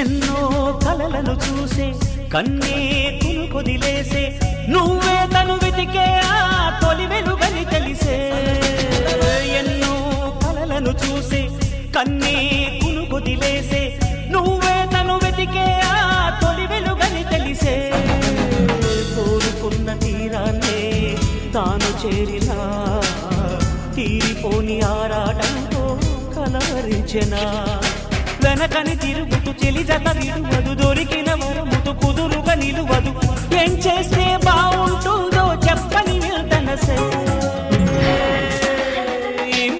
ఎన్నో కలలను చూసే కన్నే కొదిలేసే నువ్వే తను వెతికే ఆ తొలి వెలుగని తెలిసే ఎన్నో కలలను చూసే కన్నే కొదిలేసే నువ్వే తను వెతికే ఆ తొలి వెలుగని తెలిసే కోరుకున్న తీరాన్నే తాను చేరినా తీరిపోని ఆరాటంతో కలవరించెనా వెనకని తిరుగుతూ చెలి జత విడువదు దొరికిన వరముతు కుదురుగా నిలువదు ఏం చేస్తే బాగుంటుందో చెప్పని వెళ్తనసే